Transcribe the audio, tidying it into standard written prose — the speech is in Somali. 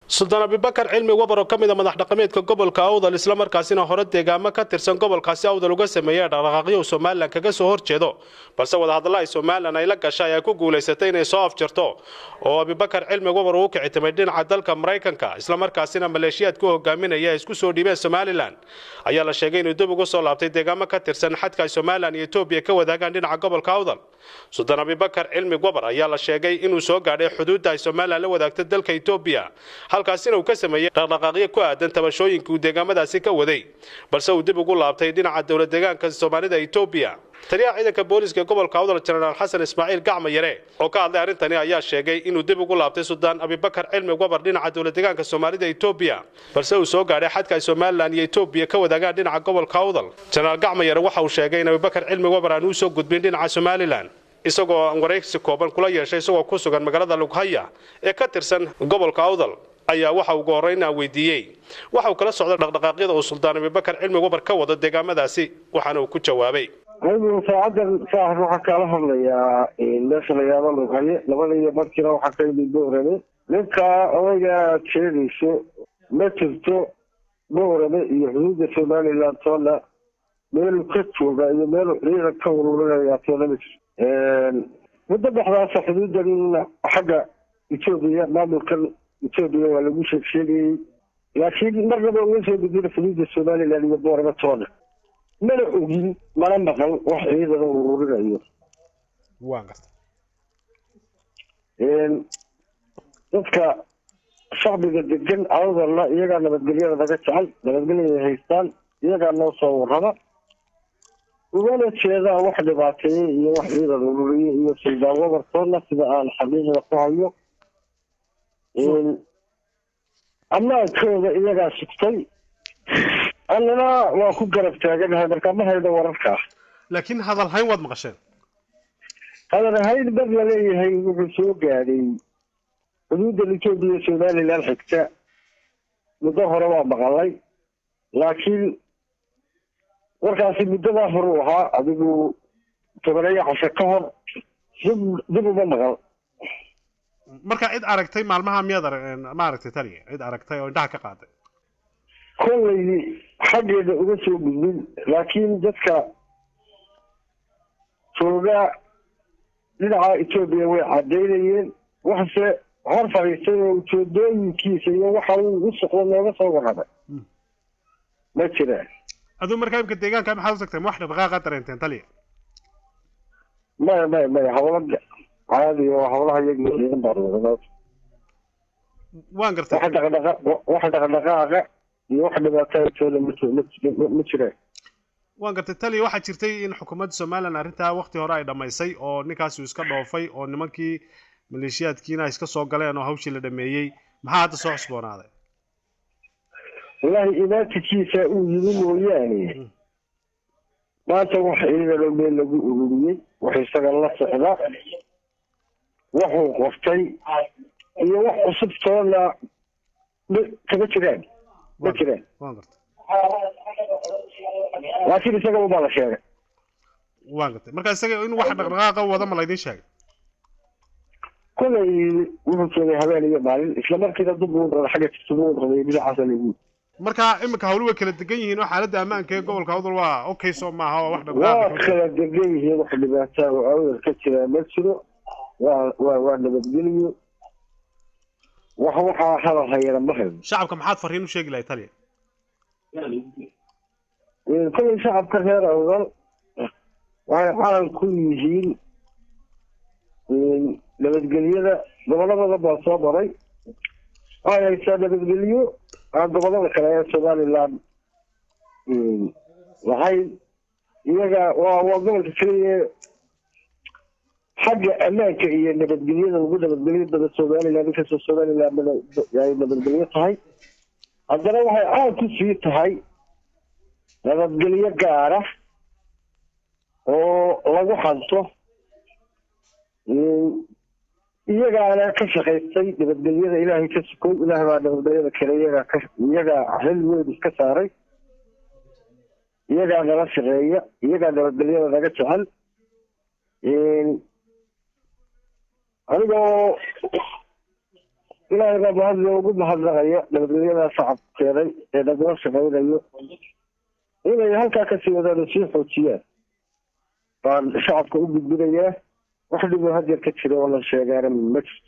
Sultan Abubakar cilmi wabar oo kamid ah madax dhaqameedka gobolka Awdal isla markaasina hore deegaamo ka tirsan gobolkaasi Awdal uga sameeyay dhaqdhaqaaqyo Soomaaliland kaga soo horjeedo balse wada hadalada Soomaaliland ay la gashay ay ku guuleysatay inay soo afjarto oo Abubakar cilmi wabar uu ka ciitamay dhinaca dalka Mareykanka isla markaasina maleeshiyad ku hogaaminaya isku soo dhiibay Soomaaliland ayaa la sheegay inuu dib ugu soo laabtay deegaamo ka tirsan xadka Soomaaliland iyo Itoobiya ka wadaagaan dhinaca gobolka Awdal Sultan Abubakar cilmi wabar ayaa la sheegay inuu soo gaadhay xuduudda ay Soomaaliland la wadaagto dalka Itoobiya halkaasina uu ka sameeyay dhaqdhaqaaqyo ku aadan tabashooyinka uu deegaamadaasi ka waday balse uu dib ugu laabtay dhinaca dawlad deegaanka Soomaalida Itoobiya taliyaha ciidanka booliska gobolka Awdal General Xasan Ismaaciil Gacma Yare oo ka hadlay arintani ayaa sheegay inuu dib ugu laabtay Sultan Abubakar cilmi wabar dhinaca dawlad deegaanka Soomaalida Itoobiya balse uu soo gaadhay xadka Soomaaliland iyo Itoobiya ka wadaagaan dhinaca gobolka Awdal General Gacma Yare waxa uu sheegay in Abubakar cilmi wabar aanu soo gudbin dhinaca Soomaaliland isagoo aan wareegsi kooban kula yeeshay isagoo ku sugan magaalada Lughaya ee ka tirsan gobolka Awdal ayaa waxa uu goorayna weydiiyay waxa uu kala socday dhaqdhaqaaqyada uu Sultan Abubakar cilmi wabar ka wada deegaamadaasi waxaana uu ku jawaabay ayuu saacadan saax waxa kala hadlayaa meesha la yaabo Lughaya labadii markii waxa ka yimid Boorame ninka odaga jeedisho ma jirto Boorame iyo xuduudda Soomaaliland toona meel ka jooga iyo meel ciidan ka ururaya toona muddo dhaxdaas xuduuddan xagga Itoobiya maamulkan Itoobiya waa lagu sheegay laakiin marnaba uu soo gudbiyay xuduudda Soomaaliland iyo Boorame toona mana ogin mana maqal wax ciidan ururinayo waan gartay dadka shacbiga degan Awdalna iyaga nabadgelyada laga jecel nabadgelyada haystaan iyaga noo soo warraba وأنا شيء واحد بعطيه واحد ضروري يصير وبر صورنا سبا على حبيبنا قاعيو أما كذا إذا جا شفتي أنا لا وأخو جربت أجل هذا كم هذا ورفكه لكن هذا الحين وضع مغشين هذا هاي البذلة لي هاي وبسوق يعني حدود اللي تودي سوداني للحكتة مظهر ما بغلي لكن warkaasi mudada hore waxa adigu tabareeyo xasha ka hor dib uma maqal marka cid aragtay maalmaha miyadar ma aragtay taliye cid aragtay oo indhaha ka qaaday kulay xageeda uga soo gudbin laakiin dadka jooga dhinaca Itoobiya way cadeeyeen waxse hor fariistay oo ujeedooyinkiisa iyo waxa uu u socdo looga soo warramay ma jiraan aduu markaa imka deegaanka maxaad u tagtay wax dhaqdhaqaaqa dareenteen taliye ما hawlada caadi oo hawlaha iyaga in badan waan gartay wax dhaqdhaqaaqa iyo wax dhibaatooyin ma jiraan waan gartay taliye waxa jirtay in xukuumadda Soomaaliland arinta waqti hore ay dhamaysay oo ninkaas uu iska dhoofay oo nimankii maleeshiyaadkiina iska soo galeen oo hawshii la dhameeyay maxaa hadda soo cusboonaaday والله إذا تكيسة ويجيبوا يعني ما تروح إلى لو لقوا وحيشتغل الله صعدا وحو وفتي يوحو صبت ولا تبترين بترين لكن يشتغلوا بالله شيء واقت مركز يشتغل إنه واحد رقاقة وهذا ما ليدين شيء كل يوم هذا يبالي إسلام كذا ضبوا حاجة تسمون غير بلا حصل يقول marka imika hawluhu kala degan yihiin oo xaaladda ammaanka ee gobolka Awdal waa okay soo maaha wax dhaqdhaqaaq kala degan yihiin wax dhibaato oo awdal ka jira ma jiro waa nabadgelyo waxa hadal hayra ma hayo shacabka maxaad fariin u sheegi lahayd taliye كل شعب كثير أوضل وعلى كل يجين نبتقلية قبل ما صبري هاي السادة نبتقليو عند قبل كلاية Soomaaliland وهاي يجا وقبل كثير حاجة أماكن هي نبتقلية الوجودة نبتقلية Soomaaliland كسر Soomaaliland يعني نبتقلية هاي عندنا وهاي كسر هاي nabadgelyo gaar ah oo lagu xanto iyagaana ka shaqeystay nabadgelyada Ilaahay ka sukow Ilaahay baa nabadgelyada kale iyaga hal weyn iska saaray iyaga nala shaqeeya iyaga nabadgelyada laga jecel anigoo ilaahay baa mahadle ugu mahadnaqaya nabadgelyada shacabka keenay ee nagula shaqaynayo inay halkaa kasii wadaan sii xoojiyaan baan shacabka u gudbinayaa wax dhibo had yar ka jiro oo la sheegaana ma jirto